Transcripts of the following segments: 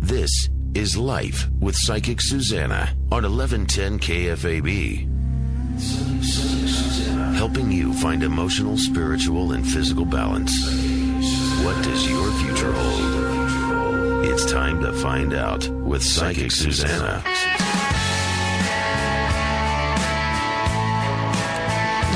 This is Life with Psychic Suzanna on 1110 KFAB. Helping you find emotional, spiritual, and physical balance. What does your future hold? It's time to find out with Psychic Suzanna.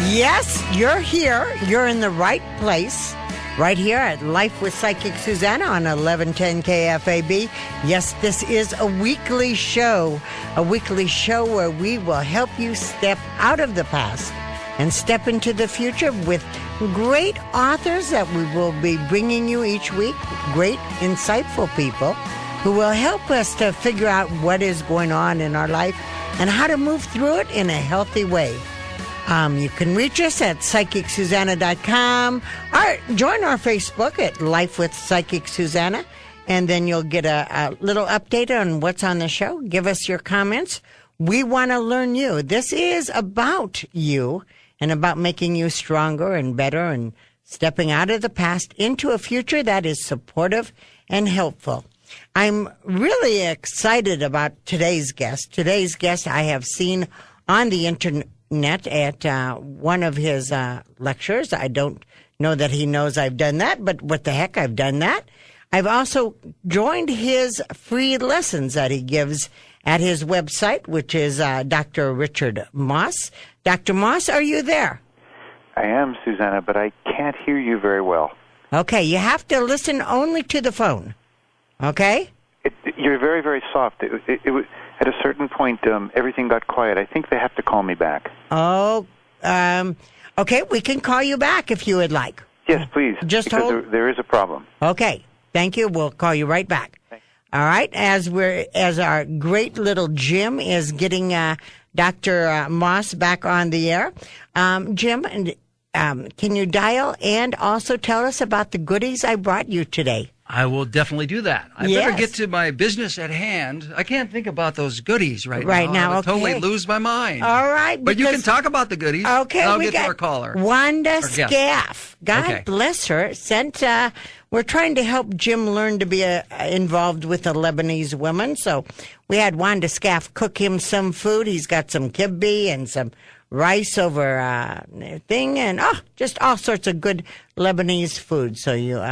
Yes, you're here. You're in the right place. Right here at Life with Psychic Suzanna on 1110 KFAB. Yes, this is a weekly show where we will help you step out of the past and step into the future with great authors that we will be bringing you each week, great, insightful people who will help us to figure out what is going on in our life and how to move through it in a healthy way. You can reach us at PsychicSusanna.com or join our Facebook at Life with Psychic Suzanna, and then you'll get a little update on what's on the show. Give us your comments. We want to learn you. This is about you and about making you stronger and better and stepping out of the past into a future that is supportive and helpful. I'm really excited about today's guest. Today's guest I have seen on the internet at one of his lectures. I don't know that he knows I've done that, but what the heck, I've done that. I've also joined his free lessons that he gives at his website, which is Dr. Richard Moss. Dr. Moss, are you there? I am, Susanna, but I can't hear you very well. Okay, you have to listen only to the phone. Okay? You're very, very soft. It was, at a certain point, everything got quiet. I think they have to call me back. Oh, okay, we can call you back if you would like. Yes, please. Just because hold. There is a problem. Okay, thank you. We'll call you right back. Thanks. All right, as our great little Jim is getting Dr. Moss back on the air. Jim, can you dial and also tell us about the goodies I brought you today? I will definitely do that. I better get to my business at hand. I can't think about those goodies right now. I would totally lose my mind. All right. But you can talk about the goodies. Okay. And I'll get to our caller. Wanda Scaff. God bless her. Sent. We're trying to help Jim learn to be involved with the Lebanese women. So we had Wanda Scaff cook him some food. He's got some kibbeh and some rice over thing and just all sorts of good Lebanese food. So you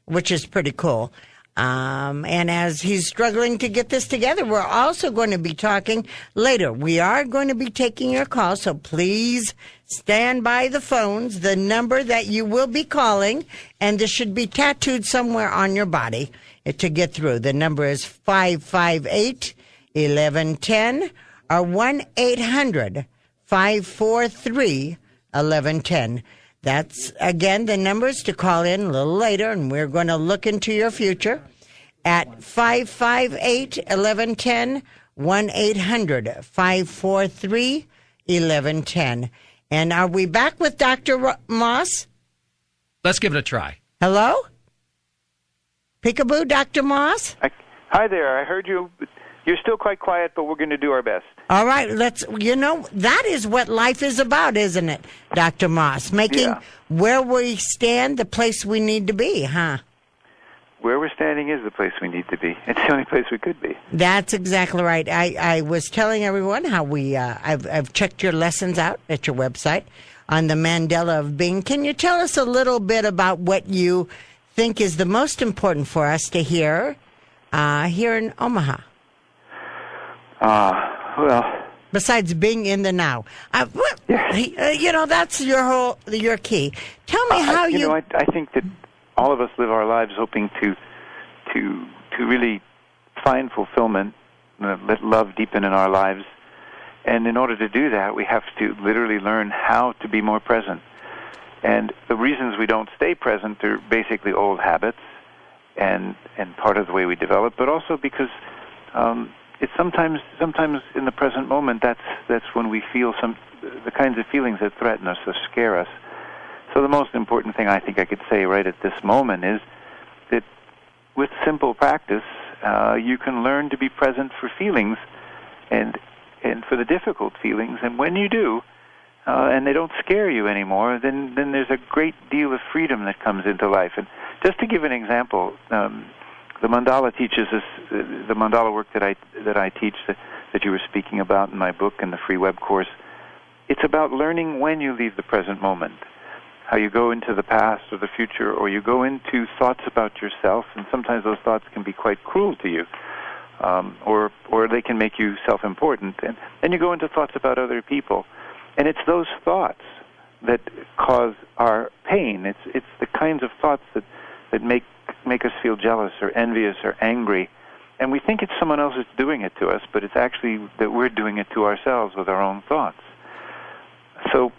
which is pretty cool. And as he's struggling to get this together, we're also going to be talking later. We are going to be taking your calls, so please stand by the phones, the number that you will be calling, and this should be tattooed somewhere on your body to get through. The number is 558-1110 or 1-800-543-1110. That's, again, the numbers to call in a little later, and we're going to look into your future at 558-1110, 1-800-543-1110. And are we back with Dr. Moss? Let's give it a try. Hello? Peekaboo, Dr. Moss? Hi there. I heard you. You're still quite quiet, but we're going to do our best. All right, that is what life is about, isn't it, Dr. Moss? Making where we stand the place we need to be, huh? Where we're standing is the place we need to be. It's the only place we could be. That's exactly right. I was telling everyone how I've checked your lessons out at your website on the Mandela of Being. Can you tell us a little bit about what you think is the most important for us to hear here in Omaha? Well, besides being in the now, that's your key. Tell me how I think that all of us live our lives hoping to really find fulfillment, let love deepen in our lives, and in order to do that, we have to literally learn how to be more present. And the reasons we don't stay present are basically old habits, and part of the way we develop, but also because it's sometimes in the present moment that's when we feel the kinds of feelings that threaten us or scare us. So the most important thing I think I could say right at this moment is that with simple practice, you can learn to be present for feelings and for the difficult feelings. And when you do, and they don't scare you anymore, then there's a great deal of freedom that comes into life. And just to give an example, The mandala teaches us, the mandala work that I teach, that you were speaking about in my book and the free web course. It's about learning when you leave the present moment, how you go into the past or the future, or you go into thoughts about yourself, and sometimes those thoughts can be quite cruel to you, or they can make you self-important. And then you go into thoughts about other people, and it's those thoughts that cause our pain. It's the kinds of thoughts that make us feel jealous or envious or angry. And we think it's someone else that's doing it to us, but it's actually that we're doing it to ourselves with our own thoughts. So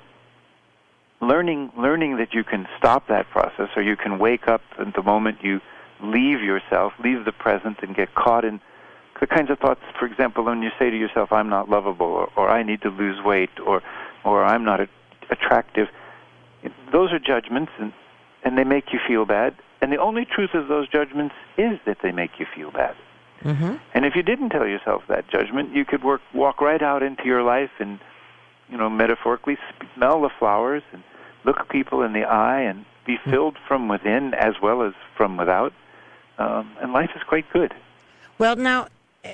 learning that you can stop that process, or you can wake up at the moment you leave yourself, leave the present, and get caught in the kinds of thoughts, for example, when you say to yourself, I'm not lovable, or I need to lose weight, or I'm not attractive. Those are judgments, and they make you feel bad. And the only truth of those judgments is that they make you feel bad. Mm-hmm. And if you didn't tell yourself that judgment, you could walk right out into your life and, metaphorically smell the flowers and look people in the eye and be filled from within as well as from without. And life is quite good. Well, now,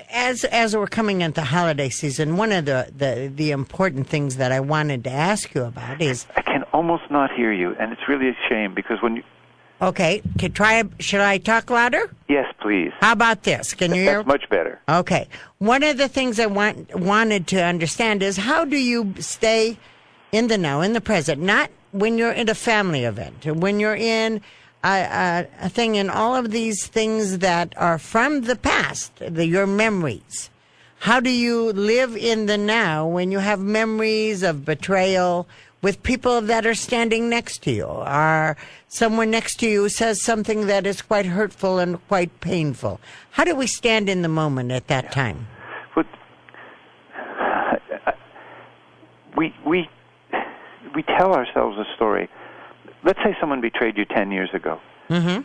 as we're coming into holiday season, one of the important things that I wanted to ask you about is... I can almost not hear you, and it's really a shame, because when you... Okay, should I talk louder? Yes, please. How about this? Can you hear? That's much better. Okay. One of the things I wanted to understand is, how do you stay in the now, in the present, not when you're in a family event, or when you're in a thing, in all of these things that are from the past, your memories. How do you live in the now when you have memories of betrayal with people that are standing next to you, or someone next to you says something that is quite hurtful and quite painful? How do we stand in the moment at that time? But we tell ourselves a story. Let's say someone betrayed you 10 years ago. Mm-hmm.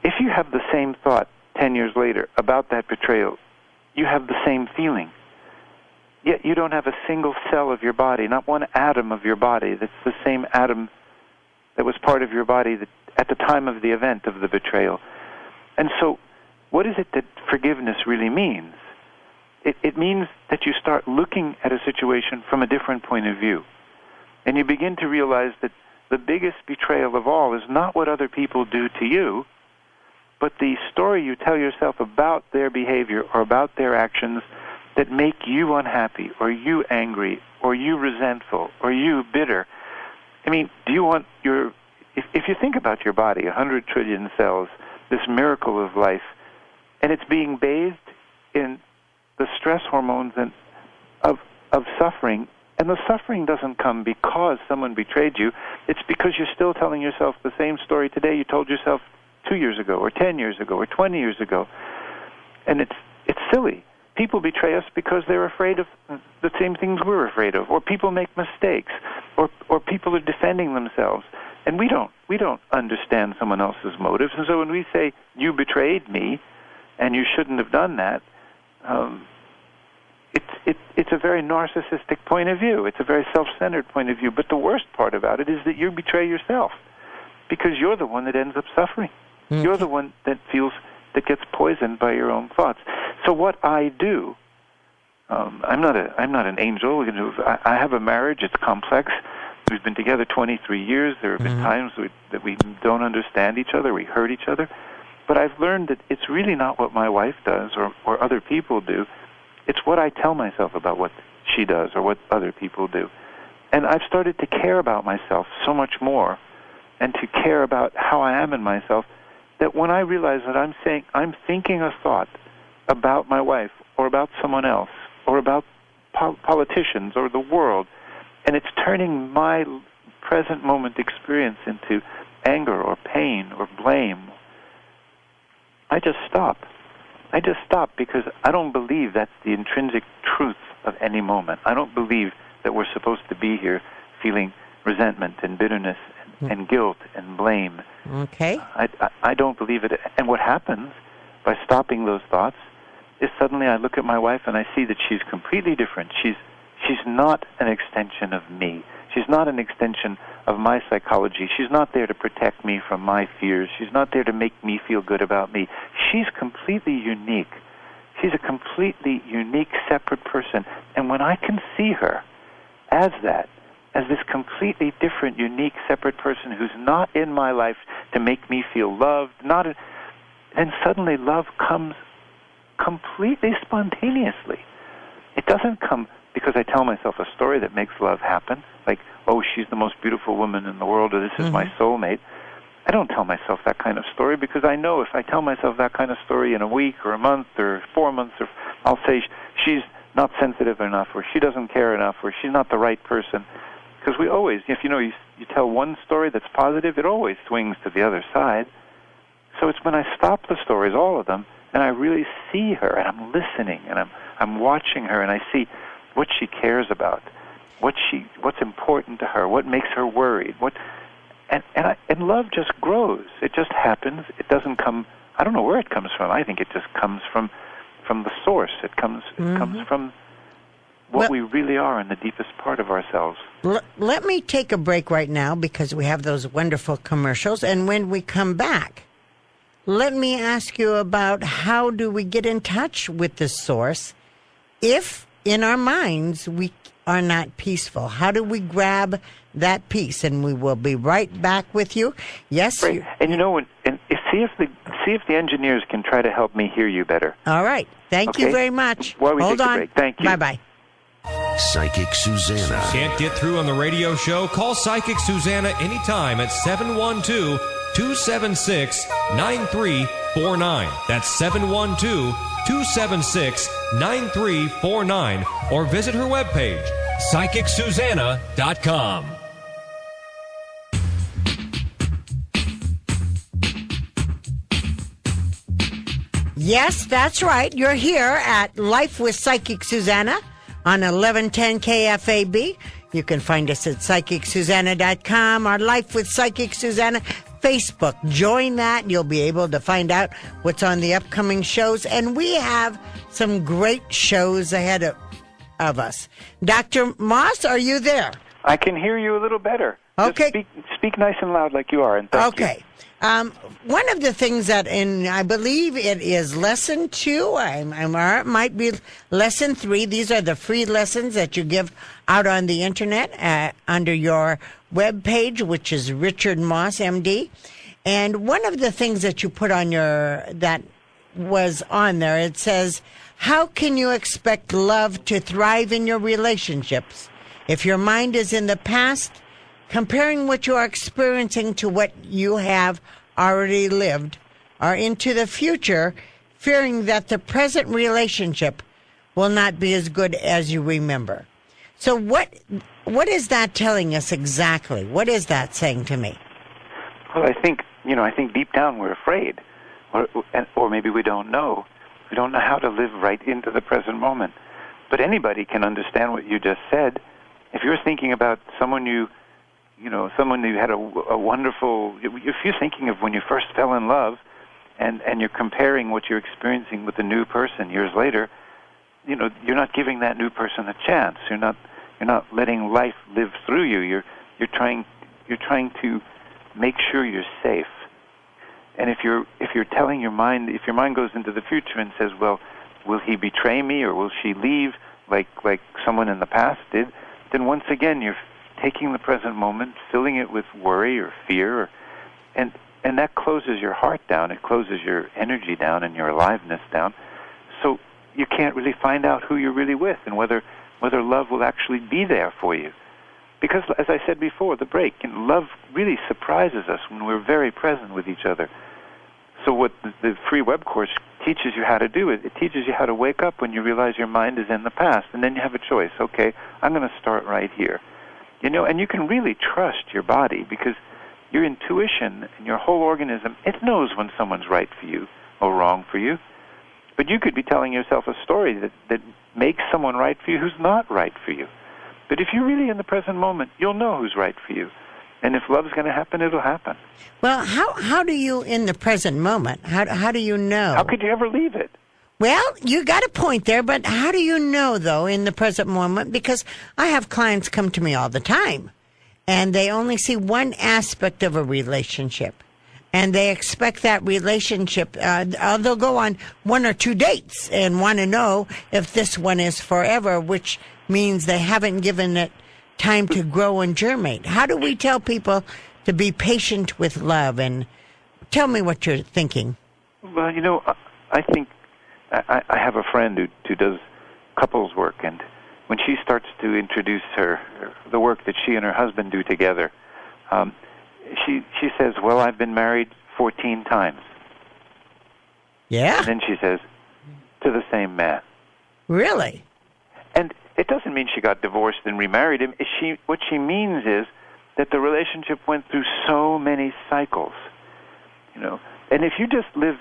If you have the same thought 10 years later about that betrayal, you have the same feeling. Yet you don't have a single cell of your body, not one atom of your body that's the same atom that was part of your body at the time of the event of the betrayal. And so what is it that forgiveness really means? It means that you start looking at a situation from a different point of view. And you begin to realize that the biggest betrayal of all is not what other people do to you, but the story you tell yourself about their behavior or about their actions that make you unhappy, or you angry, or you resentful, or you bitter. I mean, do you want if you think about your body, 100 trillion cells, this miracle of life, and it's being bathed in the stress hormones and of suffering, and the suffering doesn't come because someone betrayed you, it's because you're still telling yourself the same story today you told yourself 2 years ago, or 10 years ago, or 20 years ago. And it's silly. People betray us because they're afraid of the same things we're afraid of, or people make mistakes, or people are defending themselves, and we don't understand someone else's motives. And so when we say you betrayed me, and you shouldn't have done that, it's a very narcissistic point of view. It's a very self-centered point of view. But the worst part about it is that you betray yourself, because you're the one that ends up suffering. Mm-hmm. You're the one that gets poisoned by your own thoughts. So what I do, I'm not an angel. I have a marriage. It's complex. We've been together 23 years. There have been times that we don't understand each other. We hurt each other. But I've learned that it's really not what my wife does or other people do. It's what I tell myself about what she does or what other people do. And I've started to care about myself so much more, and to care about how I am in myself, that when I realize that I'm thinking a thought about my wife or about someone else or about politicians or the world, and it's turning my present moment experience into anger or pain or blame, I just stop. I just stop, because I don't believe that's the intrinsic truth of any moment. I don't believe that we're supposed to be here feeling resentment and bitterness and guilt and blame. Okay. I don't believe it. And what happens by stopping those thoughts is suddenly I look at my wife and I see that she's completely different. She's not an extension of me. She's not an extension of my psychology. She's not there to protect me from my fears. She's not there to make me feel good about me. She's completely unique. She's a completely unique, separate person. And when I can see her as that, as this completely different, unique, separate person who's not in my life to make me feel loved, then suddenly love comes completely spontaneously. It doesn't come because I tell myself a story that makes love happen, like, oh, she's the most beautiful woman in the world, or this is my soulmate. I don't tell myself that kind of story because I know if I tell myself that kind of story in a week or a month or 4 months, or I'll say she's not sensitive enough, or she doesn't care enough, or she's not the right person. Because we always, if you tell one story that's positive, it always swings to the other side. So it's when I stop the stories, all of them, and I really see her, and I'm listening, and I'm watching her, and I see what she cares about, what's important to her, what makes her worried, and love just grows. It just happens. It doesn't come. I don't know where it comes from. I think it just comes from the source. It comes from what we really are in the deepest part of ourselves. Let me take a break right now because we have those wonderful commercials, and when we come back, let me ask you about how do we get in touch with the source if in our minds we are not peaceful. How do we grab that peace? And we will be right back with you. Yes. Right. And see if the engineers can try to help me hear you better. All right. Thank you very much. While we Hold take on. the break. Thank you. Bye-bye. Psychic Suzanna. Can't get through on the radio show? Call Psychic Suzanna anytime at 712-276-9349. That's 712-276-9349. Or visit her webpage, PsychicSusanna.com. Yes, that's right. You're here at Life with Psychic Suzanna on 1110 KFAB. You can find us at PsychicSusanna.com or Life with Psychic Suzanna Facebook. Join that. You'll be able to find out what's on the upcoming shows. And we have some great shows ahead of us. Dr. Moss, are you there? I can hear you a little better. Okay. Just speak nice and loud like you are. And thank you. One of the things that I believe it is lesson 2, or it might be lesson 3. These are the free lessons that you give out on the internet under your webpage, which is Richard Moss, MD. And one of the things that you put on that was on there, it says, how can you expect love to thrive in your relationships if your mind is in the past, comparing what you are experiencing to what you have already lived, or into the future, fearing that the present relationship will not be as good as you remember? So what is that telling us exactly? What is that saying to me? Well, I think deep down we're afraid, or maybe we don't know. We don't know how to live right into the present moment. But anybody can understand what you just said. If you're thinking about someone you had a wonderful, if you're thinking of when you first fell in love and you're comparing what you're experiencing with the new person years later, you're not giving that new person a chance. You're not letting life live through you. You're trying to make sure you're safe. And if you're telling your mind, if your mind goes into the future and says, well, will he betray me or will she leave like someone in the past did, then once again you're taking the present moment, filling it with worry or fear, and that closes your heart down. It closes your energy down and your aliveness down. So you can't really find out who you're really with and whether love will actually be there for you. Because, as I said before, the break, love really surprises us when we're very present with each other. So what the free web course teaches you how to do, it teaches you how to wake up when you realize your mind is in the past, and then you have a choice. Okay, I'm going to start right here. And you can really trust your body because your intuition and your whole organism, it knows when someone's right for you or wrong for you. But you could be telling yourself a story that makes someone right for you who's not right for you. But if you're really in the present moment, you'll know who's right for you. And if love's going to happen, it'll happen. Well, how do you, in the present moment, how do you know? How could you ever leave it? Well, you got a point there, but how do you know, though, in the present moment? Because I have clients come to me all the time, and they only see one aspect of a relationship. And they expect that relationship, they'll go on 1 or 2 dates and want to know if this one is forever, which means they haven't given it time to grow and germinate. How do we tell people to be patient with love? And tell me what you're thinking. Well, I think I have a friend who does couples work, and when she starts to introduce the work that she and her husband do together, she says, well, I've been married 14 times. Yeah? And then she says, to the same man. Really? And it doesn't mean she got divorced and remarried him. What she means is that the relationship went through so many cycles. And if you just live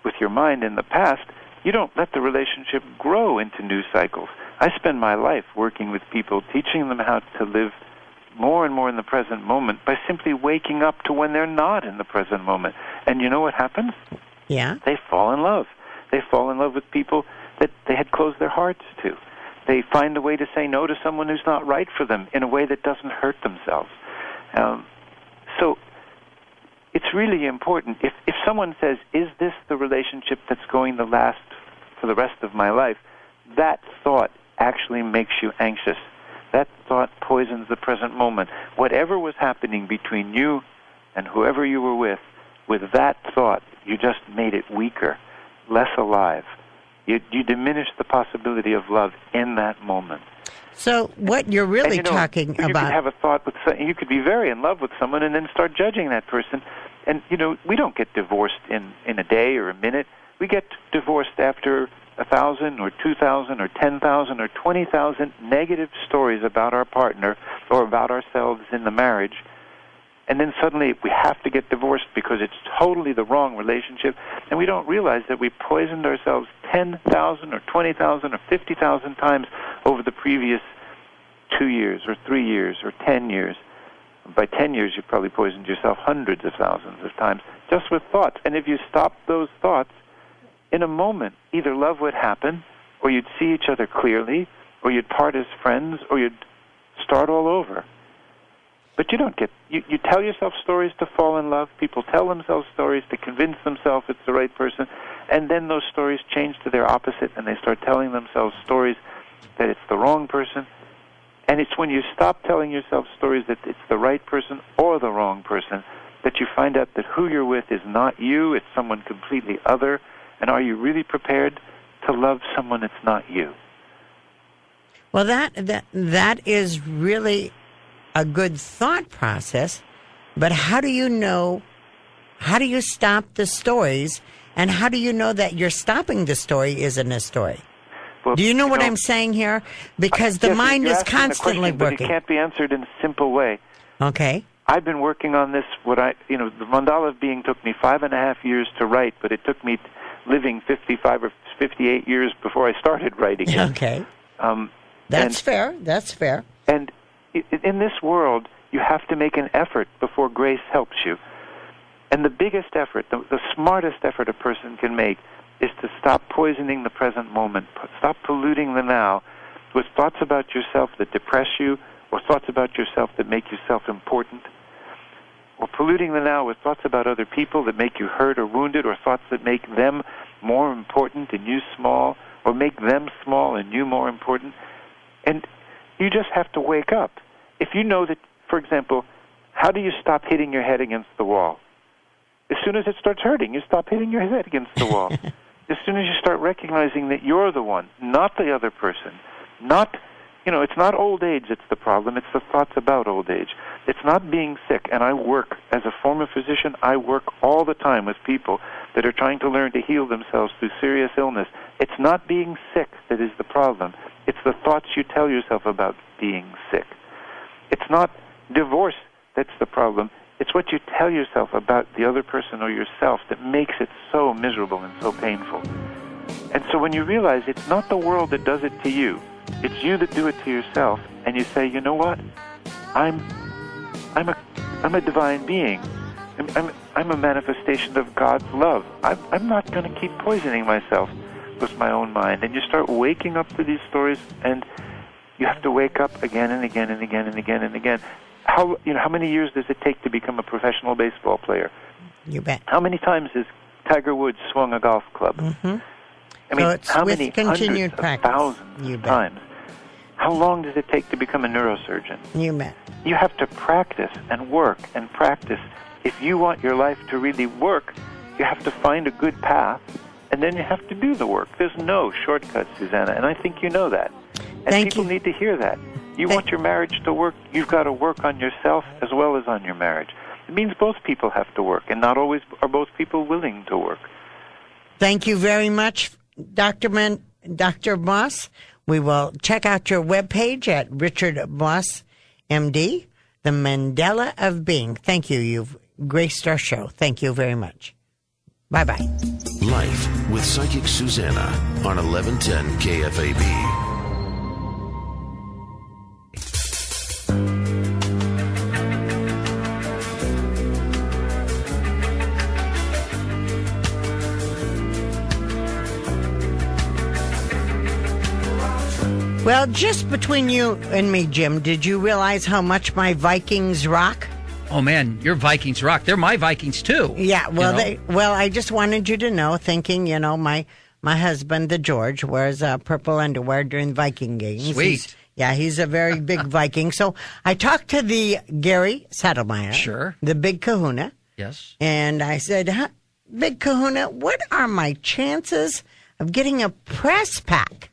with your mind in the past, you don't let the relationship grow into new cycles. I spend my life working with people, teaching them how to live more and more in the present moment by simply waking up to when they're not in the present moment. And you know what happens? Yeah. They fall in love. They fall in love with people that they had closed their hearts to. They find a way to say no to someone who's not right for them in a way that doesn't hurt themselves. So it's really important. If someone says, is this the relationship that's going to last for the rest of my life, that thought actually makes you anxious. That thought poisons the present moment. Whatever was happening between you and whoever you were with that thought, you just made it weaker, less alive. You diminish the possibility of love in that moment. So what you're really talking about... You could have a thought you could be very in love with someone and then start judging that person. And, we don't get divorced in a day or a minute. We get divorced after 1,000 or 2,000 or 10,000 or 20,000 negative stories about our partner or about ourselves in the marriage. And then suddenly we have to get divorced because it's totally the wrong relationship. And we don't realize that we poisoned ourselves 10,000 or 20,000 or 50,000 times over the previous 2 years or 3 years or 10 years. By 10 years, you probably poisoned yourself hundreds of thousands of times just with thoughts. And if you stop those thoughts, in a moment, either love would happen, or you'd see each other clearly, or you'd part as friends, or you'd start all over. But you don't get... You tell yourself stories to fall in love. People tell themselves stories to convince themselves it's the right person, and then those stories change to their opposite, and they start telling themselves stories that it's the wrong person. And it's when you stop telling yourself stories that it's the right person or the wrong person that you find out that who you're with is not you, it's someone completely other. And are you really prepared to love someone that's not you? Well, that is really a good thought process. But how do you know? How do you stop the stories? And how do you know that you're stopping the story isn't a story? Well, do you know what I'm saying here? Because the mind is constantly working. But it can't be answered in a simple way. Okay. I've been working on this. The Mandala of Being took me 5.5 years to write, but it took me living 55 or 58 years before I started writing it. Okay. That's fair. That's fair. And in this world, you have to make an effort before grace helps you. And the biggest effort, the smartest effort a person can make is to stop poisoning the present moment, stop polluting the now with thoughts about yourself that depress you, or thoughts about yourself that make you self-important, or polluting the now with thoughts about other people that make you hurt or wounded, or thoughts that make them more important and you small, or make them small and you more important. And you just have to wake up. If you know that, for example, how do you stop hitting your head against the wall? As soon as it starts hurting, you stop hitting your head against the wall. As soon as you start recognizing that you're the one, not the other person, it's not old age that's the problem, it's the thoughts about old age. It's not being sick, and I work, as a former physician, I work all the time with people that are trying to learn to heal themselves through serious illness. It's not being sick that is the problem. It's the thoughts you tell yourself about being sick. It's not divorce that's the problem. It's what you tell yourself about the other person or yourself that makes it so miserable and so painful. And so when you realize it's not the world that does it to you, it's you that do it to yourself, and you say, you know what? I'm a divine being. I'm a manifestation of God's love. I'm not going to keep poisoning myself with my own mind. And you start waking up to these stories, and you have to wake up again and again and again and again and again. how many years does it take to become a professional baseball player? You bet. How many times has Tiger Woods swung a golf club? Mm-hmm. I mean, so it's how with many continued hundreds practice. of thousands of times? How long does it take to become a neurosurgeon? You bet. You have to practice and work and practice. If you want your life to really work, you have to find a good path, and then you have to do the work. There's no shortcut, Suzanna, and I think you know that. And people need to hear that. You want your marriage to work, you've got to work on yourself as well as on your marriage. It means both people have to work, and not always are both people willing to work. Thank you very much, Dr. Moss. We will check out your webpage at Richard Moss, MD, The Mandela of Being. Thank you. You've graced our show. Thank you very much. Bye-bye. Life with Psychic Suzanna on 1110 KFAB. Well, just between you and me, Jim, did you realize how much my Vikings rock? Oh, man, your Vikings rock. They're my Vikings, too. Yeah, well, I just wanted you to know, thinking, my husband, the George, wears purple underwear during Viking games. Sweet. He's a very big Viking. So I talked to the Gary Saddlemeyer. Sure. The big kahuna. Yes. And I said, Big kahuna, what are my chances of getting a press pack?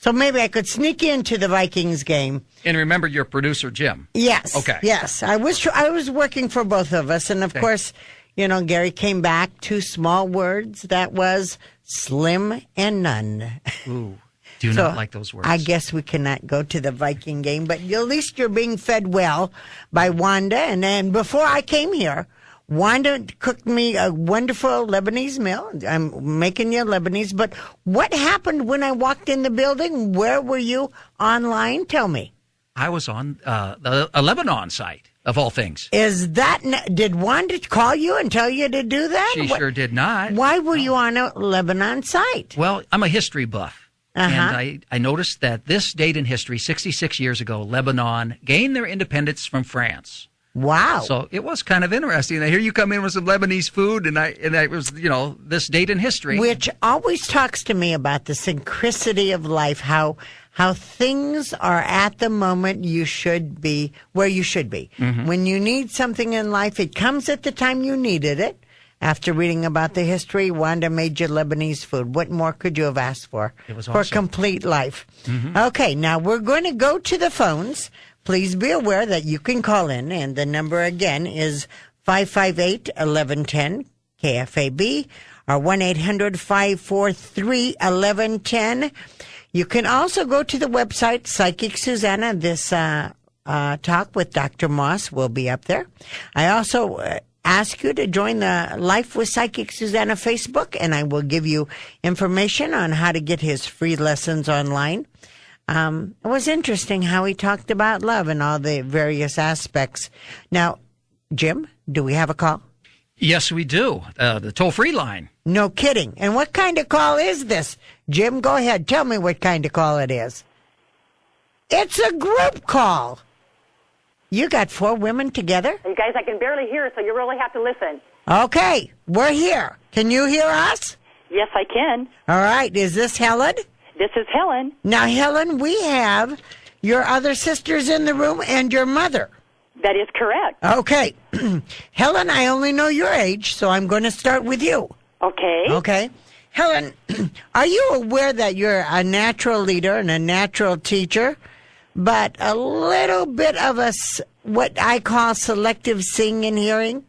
So maybe I could sneak into the Vikings game. And remember your producer, Jim. Yes. Okay. Yes. I was working for both of us. And, of course, Gary came back, 2 small words. That was slim and none. Ooh. Do not like those words. I guess we cannot go to the Viking game. But at least you're being fed well by Wanda. And then before I came here, Wanda cooked me a wonderful Lebanese meal. I'm making you Lebanese. But what happened when I walked in the building? Where were you online? Tell me. I was on a Lebanon site, of all things. Did Wanda call you and tell you to do that? She sure did not. Why were you on a Lebanon site? Well, I'm a history buff. And I noticed that this date in history, 66 years ago, Lebanon gained their independence from France. Wow. So it was kind of interesting. Here you come in with some Lebanese food, and I was, this date in history. Which always talks to me about the synchronicity of life, how things are at the moment you should be where you should be. Mm-hmm. When you need something in life, it comes at the time you needed it. After reading about the history, Wanda made you Lebanese food. What more could you have asked for? It was for awesome. Complete life. Mm-hmm. Okay, now we're going to go to the phones. Please be aware that you can call in, and the number again is 558-1110 KFAB or 1-800-543-1110. You can also go to the website Psychic Suzanna. This talk with Dr. Moss will be up there. I also ask you to join the Life with Psychic Suzanna Facebook, and I will give you information on how to get his free lessons online. It was interesting how he talked about love and all the various aspects. Now, Jim, do we have a call? Yes, we do. The toll-free line. No kidding. And what kind of call is this? Jim, go ahead. Tell me what kind of call it is. It's a group call. You got 4 women together? You guys, I can barely hear, so you really have to listen. Okay, we're here. Can you hear us? Yes, I can. All right. Is this Helen? This is Helen. Now, Helen, we have your other sisters in the room and your mother. That is correct. Okay. Helen, I only know your age, so I'm going to start with you. Okay. Okay. Helen, are you aware that you're a natural leader and a natural teacher, but a little bit of what I call selective seeing and hearing?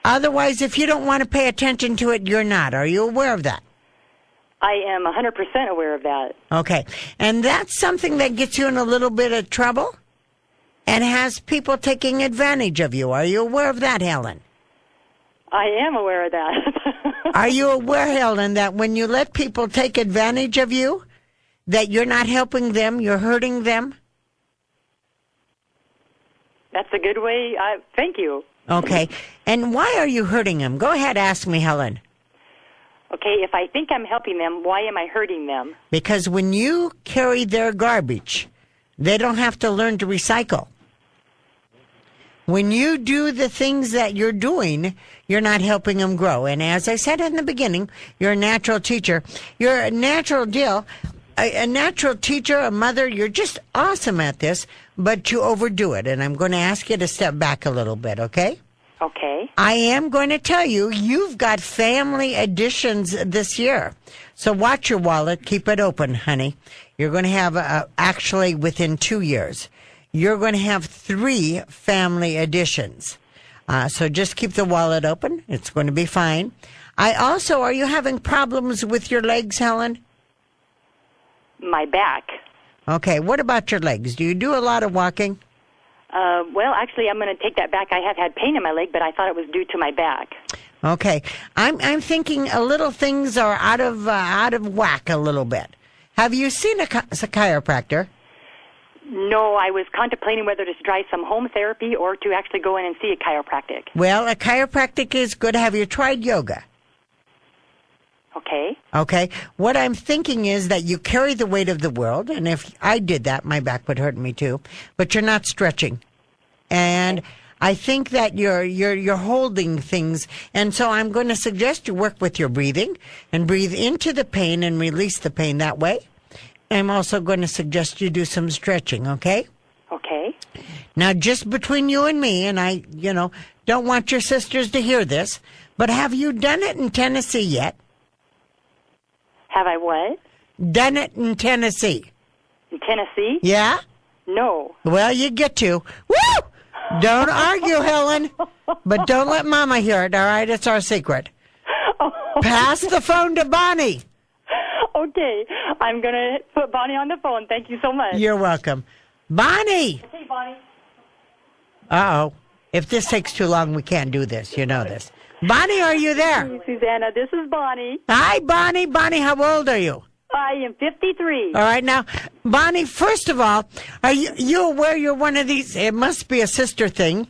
Otherwise, if you don't want to pay attention to it, you're not. Are you aware of that? I am 100% aware of that. Okay. And that's something that gets you in a little bit of trouble and has people taking advantage of you. Are you aware of that, Helen? I am aware of that. Are you aware, Helen, that when you let people take advantage of you, that you're not helping them, you're hurting them? That's a good way. Thank you. Okay. And why are you hurting them? Go ahead, ask me, Helen. Okay, if I think I'm helping them, why am I hurting them? Because when you carry their garbage, they don't have to learn to recycle. When you do the things that you're doing, you're not helping them grow. And as I said in the beginning, you're a natural teacher. You're a natural deal. A natural teacher, a mother, you're just awesome at this, but you overdo it. And I'm going to ask you to step back a little bit, okay? Okay. I am going to tell you, you've got family additions this year. So watch your wallet. Keep it open, honey. You're going to have, actually, within 2 years, you're going to have 3 family additions. So just keep the wallet open. It's going to be fine. Are you having problems with your legs, Helen? My back. Okay. What about your legs? Do you do a lot of walking? Well, actually, I'm going to take that back. I have had pain in my leg, but I thought it was due to my back. Okay. I'm thinking a little things are out of whack a little bit. Have you seen a chiropractor? No, I was contemplating whether to try some home therapy or to actually go in and see a chiropractic. Well, a chiropractic is good. Have you tried yoga? Okay. Okay. What I'm thinking is that you carry the weight of the world, and if I did that, my back would hurt me too. But you're not stretching, and I think that you're holding things, and so I'm going to suggest you work with your breathing and breathe into the pain and release the pain that way. I'm also going to suggest you do some stretching. Okay. Okay. Now, just between you and me, and I, don't want your sisters to hear this, but have you done it in Tennessee yet? Have I what? Done it in Tennessee. In Tennessee? Yeah? No. Well, you get to. Woo! Don't argue, Helen. But don't let Mama hear it, all right? It's our secret. Pass the phone to Bonnie. Okay. I'm going to put Bonnie on the phone. Thank you so much. You're welcome. Bonnie! Hey, Bonnie. Uh-oh. If this takes too long, we can't do this. You know this. Bonnie, are you there? Hey, Susanna, this is Bonnie. Hi, Bonnie. Bonnie, how old are you? I am 53. All right, now, Bonnie, first of all, are you aware you're one of these? It must be a sister thing.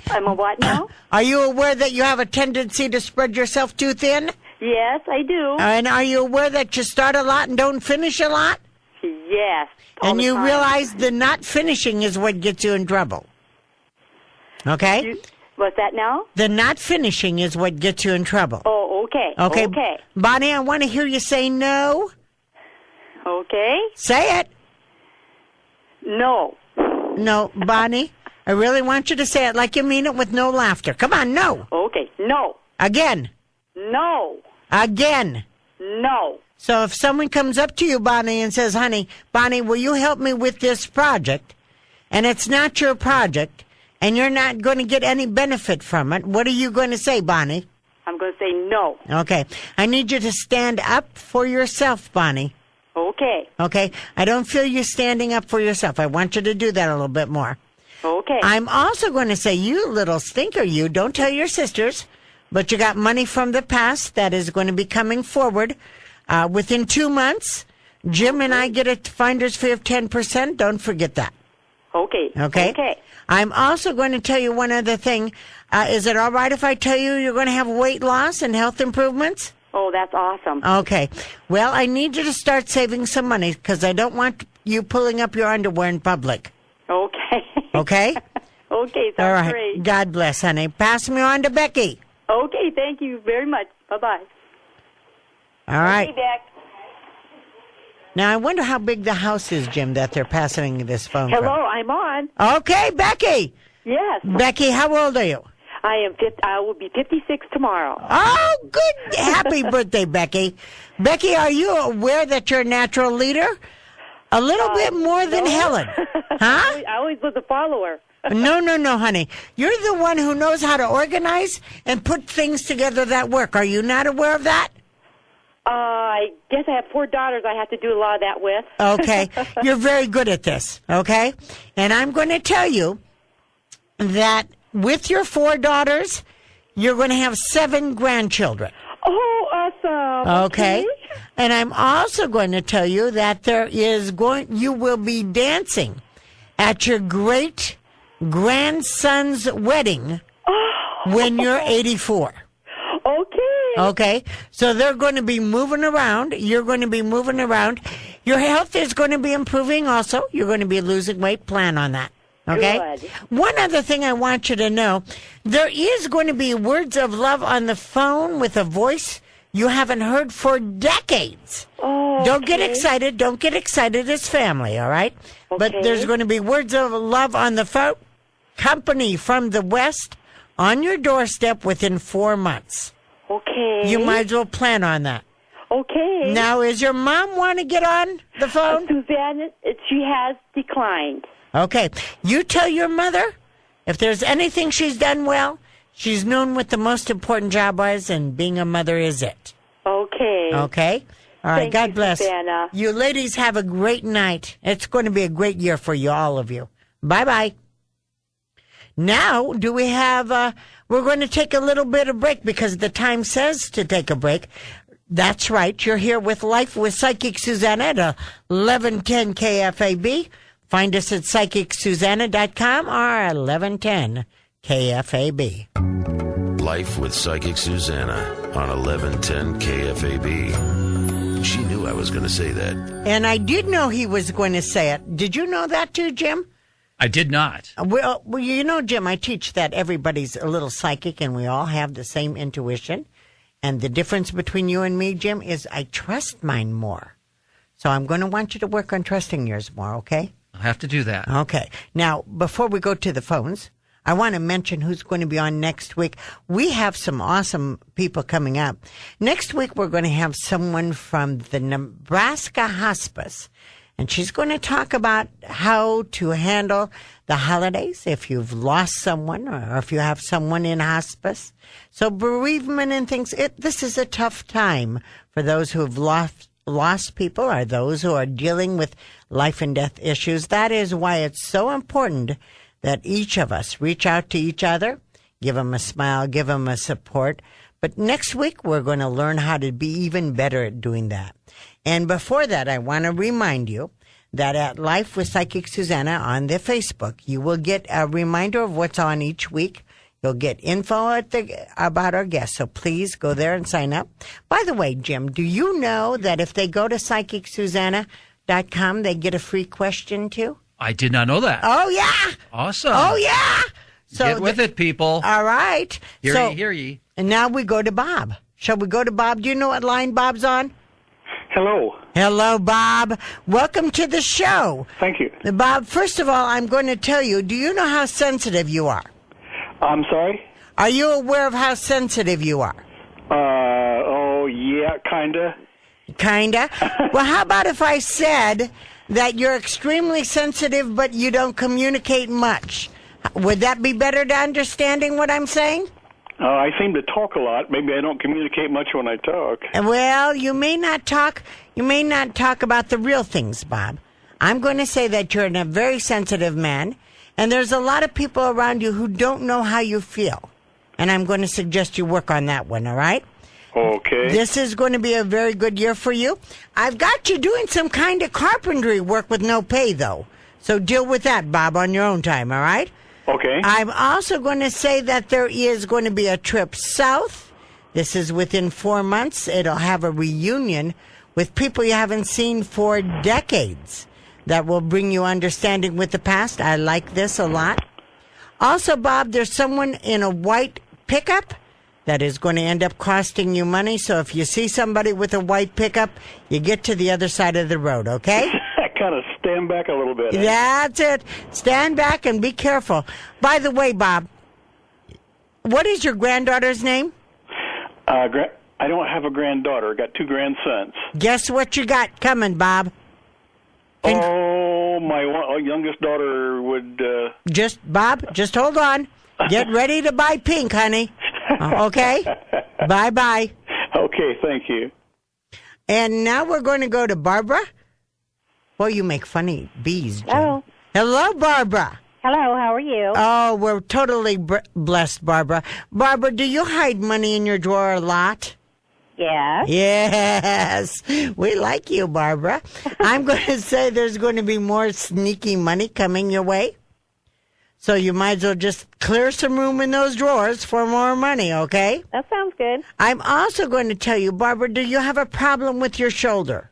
I'm a what now? Are you aware that you have a tendency to spread yourself too thin? Yes, I do. And are you aware that you start a lot and don't finish a lot? Yes. And you realize the not finishing is what gets you in trouble. Okay? What's that now? The not finishing is what gets you in trouble. Oh, okay. Okay. Bonnie, I want to hear you say no. Okay. Say it. No. No, Bonnie, I really want you to say it like you mean it with no laughter. Come on, no. Okay. No. Again. No. Again. No. So if someone comes up to you, Bonnie, and says, honey, Bonnie, will you help me with this project? And it's not your project, and you're not going to get any benefit from it, what are you going to say, Bonnie? I'm going to say no. Okay. I need you to stand up for yourself, Bonnie. Okay. Okay. I don't feel you standing up for yourself. I want you to do that a little bit more. Okay. I'm also going to say, you little stinker, you, don't tell your sisters, but you got money from the past that is going to be coming forward within 2 months. Jim and I get a finder's fee of 10%. Don't forget that. Okay. Okay? Okay. I'm also going to tell you one other thing. Is it all right if I tell you you're going to have weight loss and health improvements? Oh, that's awesome. Okay. Well, I need you to start saving some money because I don't want you pulling up your underwear in public. Okay. Okay? Okay, sounds all right. great. God bless, honey. Pass me on to Becky. Okay, thank you very much. Bye-bye. All right. Okay, back. Now, I wonder how big the house is, Jim, that they're passing this phone Hello, from. I'm on. Okay, Becky. Yes. Becky, how old are you? I will be 56 tomorrow. Oh, good. Happy birthday, Becky. Becky, are you aware that you're a natural leader? A little bit more than Helen. Huh? I always was a follower. No, honey. You're the one who knows how to organize and put things together that work. Are you not aware of that? I guess I have 4 daughters I have to do a lot of that with. Okay. You're very good at this, okay? And I'm going to tell you that with your 4 daughters, you're going to have 7 grandchildren. Oh, awesome. Okay. And I'm also going to tell you that you will be dancing at your great grandson's wedding when you're 84. Okay. Okay. So they're going to be moving around. You're going to be moving around. Your health is going to be improving also. You're going to be losing weight. Plan on that. Okay? Good. One other thing I want you to know, there is going to be words of love on the phone with a voice you haven't heard for decades. Oh, Don't get excited. Don't get excited. It's family, all right? But there's going to be words of love on the phone. Company from the West on your doorstep within 4 months. Okay. You might as well plan on that. Okay. Now, is your mom want to get on the phone? Suzanne, she has declined. Okay. You tell your mother if there's anything she's done well, she's known what the most important job was, and being a mother is it. Okay. Okay? All right. Thank God you, bless. Susanna. You ladies have a great night. It's going to be a great year for you, all of you. Bye-bye. Now, do we have, we're going to take a little bit of break because the time says to take a break. That's right. You're here with Life with Psychic Suzanna at 1110 KFAB. Find us at psychicsusanna.com or 1110 KFAB. Life with Psychic Suzanna on 1110 KFAB. She knew I was going to say that. And I did know he was going to say it. Did you know that too, Jim? I did not. Well, you know, Jim, I teach that everybody's a little psychic and we all have the same intuition. And the difference between you and me, Jim, is I trust mine more. So I'm going to want you to work on trusting yours more, okay? I'll have to do that. Okay. Now, before we go to the phones, I want to mention who's going to be on next week. We have some awesome people coming up. Next week, we're going to have someone from the Nebraska Hospice. And she's going to talk about how to handle the holidays if you've lost someone or if you have someone in hospice. So bereavement and things, this is a tough time for those who have lost people or those who are dealing with life and death issues. That is why it's so important that each of us reach out to each other, give them a smile, give them a support. But next week, we're going to learn how to be even better at doing that. And before that, I want to remind you that at Life with Psychic Suzanna on the Facebook, you will get a reminder of what's on each week. You'll get info about our guests, so please go there and sign up. By the way, Jim, do you know that if they go to psychicsusanna.com, they get a free question too? I did not know that. Oh, yeah. Awesome. Oh, yeah. So get with it, people. All right. Hear ye. And now we go to Bob. Shall we go to Bob? Do you know what line Bob's on? Hello. Hello, Bob. Welcome to the show. Thank you. Bob, first of all, I'm going to tell you, do you know how sensitive you are? I'm sorry? Are you aware of how sensitive you are? Yeah, kinda. Kinda? Well, how about if I said that you're extremely sensitive, but you don't communicate much? Would that be better to understanding what I'm saying? I seem to talk a lot. Maybe I don't communicate much when I talk. Well, you may not talk about the real things, Bob. I'm going to say that you're a very sensitive man, and there's a lot of people around you who don't know how you feel. And I'm going to suggest you work on that one, all right? Okay. This is going to be a very good year for you. I've got you doing some kind of carpentry work with no pay, though. So deal with that, Bob, on your own time, all right? Okay. I'm also going to say that there is going to be a trip south. This is within 4 months. It'll have a reunion with people you haven't seen for decades. That will bring you understanding with the past. I like this a lot. Also, Bob, there's someone in a white pickup that is going to end up costing you money. So if you see somebody with a white pickup, you get to the other side of the road, okay? Kind of stand back a little bit. That's it. Stand back and be careful. By the way, Bob, what is your granddaughter's name? I don't have a granddaughter. I got 2 grandsons. Guess what you got coming, Bob? My youngest daughter would... Just hold on. Get ready to buy pink, honey. Okay? Bye-bye. Okay, thank you. And now we're going to go to Barbara. Well, you make funny bees, Jim. Hello. Hello, Barbara. Hello, how are you? Oh, we're totally blessed, Barbara. Barbara, do you hide money in your drawer a lot? Yeah. Yes. We like you, Barbara. I'm going to say there's going to be more sneaky money coming your way. So you might as well just clear some room in those drawers for more money, okay? That sounds good. I'm also going to tell you, Barbara, do you have a problem with your shoulder?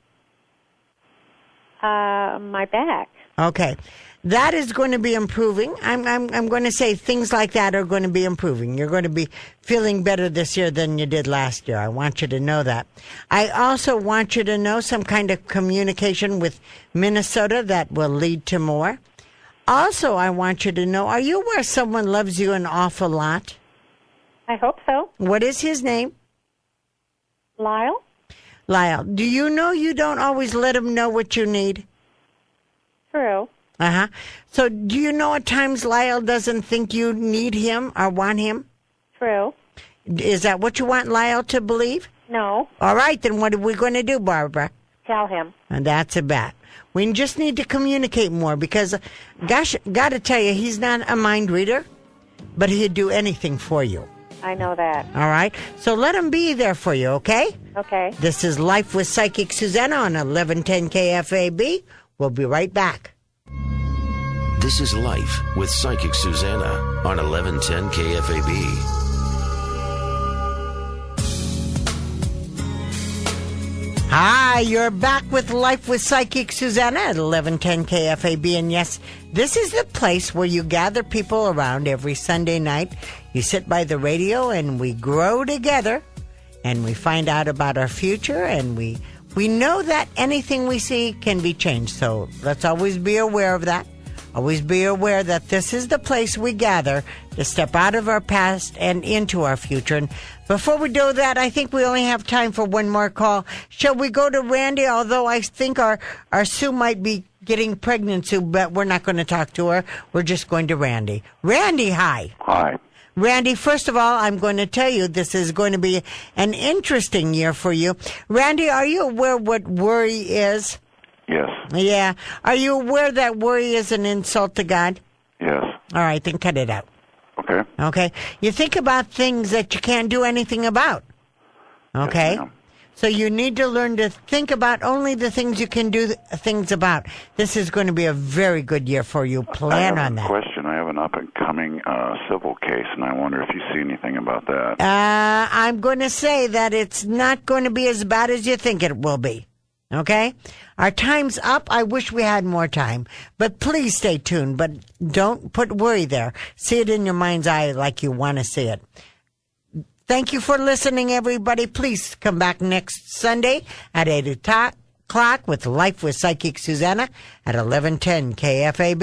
My back. Okay. That is going to be improving. I'm going to say things like that are going to be improving. You're going to be feeling better this year than you did last year. I want you to know that. I also want you to know some kind of communication with Minnesota that will lead to more. Also, I want you to know, are you aware someone loves you an awful lot? I hope so. What is his name? Lyle? Lyle. Do you know you don't always let him know what you need? True. Uh-huh. So do you know at times Lyle doesn't think you need him or want him? True. Is that what you want Lyle to believe? No. All right, then what are we going to do, Barbara? Tell him. And that's a bet. We just need to communicate more because, gosh, got to tell you, he's not a mind reader, but he'd do anything for you. I know that. All right? So let him be there for you, okay? Okay. This is Life with Psychic Suzanna on 1110 KFAB. We'll be right back. This is Life with Psychic Suzanna on 1110 KFAB. Hi, you're back with Life with Psychic Suzanna at 1110 KFAB. And yes, this is the place where you gather people around every Sunday night. You sit by the radio and we grow together and we find out about our future, and we know that anything we see can be changed. So let's always be aware of that. Always be aware that this is the place we gather to step out of our past and into our future. And before we do that, I think we only have time for one more call. Shall we go to Randy? Although I think our Sue might be getting pregnant, Sue, but we're not going to talk to her. We're just going to Randy. Randy, hi. Hi. Randy, first of all, I'm going to tell you this is going to be an interesting year for you. Randy, are you aware what worry is? Yes. Yeah. Are you aware that worry is an insult to God? Yes. All right, then cut it out. Okay. Okay? You think about things that you can't do anything about. Okay? Yes, ma'am. So you need to learn to think about only the things you can do things about. This is going to be a very good year for you. Plan on that. I have a question. I have an up-and-coming civil case, and I wonder if you see anything about that. I'm going to say that it's not going to be as bad as you think it will be. Okay? Our time's up. I wish we had more time. But please stay tuned. But don't put worry there. See it in your mind's eye like you want to see it. Thank you for listening, everybody. Please come back next Sunday at 8 o'clock with Life with Psychic Suzanna at 1110 KFAB.